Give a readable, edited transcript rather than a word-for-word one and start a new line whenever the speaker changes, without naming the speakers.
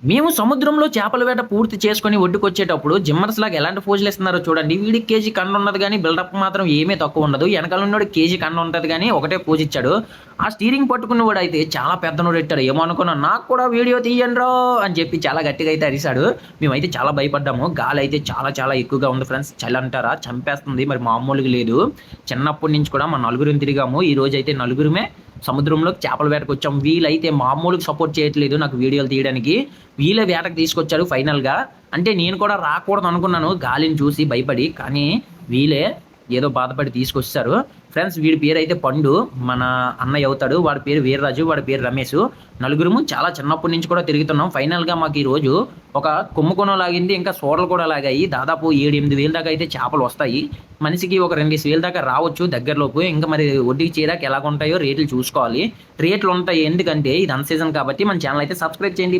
మేము సముద్రంలో చేపల వేట పూర్తి చేసుకొని ఒడ్డుకొచ్చేటప్పుడు జిమ్మర్స్ లాగా ఎలాంటి పోజులు ఇస్తున్నారో చూడండి. వీడికి కేజీ కండ ఉన్నది గానీ బిల్డప్ మాత్రం ఏమీ తక్కువ ఉండదు. వెనకాల ఉన్నోడికి కేజీ కండ ఉంటది గానీ ఒకటే పోజ్ ఇచ్చాడు. ఆ స్టీరింగ్ పట్టుకున్నవాడైతే చాలా పెద్దనోడెట్టాడు. ఏమో అనుకున్నాను. నాకు కూడా వీడియో తీయండ్రో అని చెప్పి చాలా గట్టిగా అయితే అరిసాడు. మేమైతే చాలా భయపడ్డాము. గాలి అయితే చాలా చాలా ఎక్కువగా ఉంది ఫ్రెండ్స్. చలి అంటారా చంపేస్తుంది. మరి మామూలుగా లేదు. చిన్నప్పటి నుంచి కూడా మా నలుగురం తిరిగాము. ఈ రోజైతే నలుగురమే సముద్రంలోకి చేపల వేటకు వచ్చాం. వీళ్ళైతే మామూలుగా సపోర్ట్ చేయట్లేదు నాకు వీడియోలు తీయడానికి. వీళ్ళే వేటకు తీసుకొచ్చారు ఫైనల్‌గా. అంటే నేను కూడా రాకూడదు అనుకున్నాను గాలిని చూసి భయపడి. కానీ వీళ్ళే ఏదో బాధపడి తీసుకొచ్చేసారు. ఫ్రెండ్స్ వీడి పేరైతే పండు. మన అన్నయ్య అవుతాడు. వాడి పేరు వీర్రాజు. వాడి పేరు రమేషు. నలుగురము చాలా చిన్నప్పటి నుంచి కూడా తిరుగుతున్నాం. ఫైనల్‌గా మాకు ఈరోజు ఒక కొమ్ముకొనం లాగింది. ఇంకా సోరలు కూడా లాగాయి. దాదాపు 7, 8 వేల దాకా అయితే చేపలు వస్తాయి. మనిషికి ఒక 2 వేల దాకా రావచ్చు దగ్గరలోపు. ఇంకా మరి ఒడ్డుకి చేరాక ఎలాగుంటాయో రేట్లు చూసుకోవాలి. రేట్లు ఉంటాయి. ఎందుకంటే ఇది అన్ సీజన్ కాబట్టి మన ఛానల్ అయితే సబ్స్క్రైబ్ చేయండి.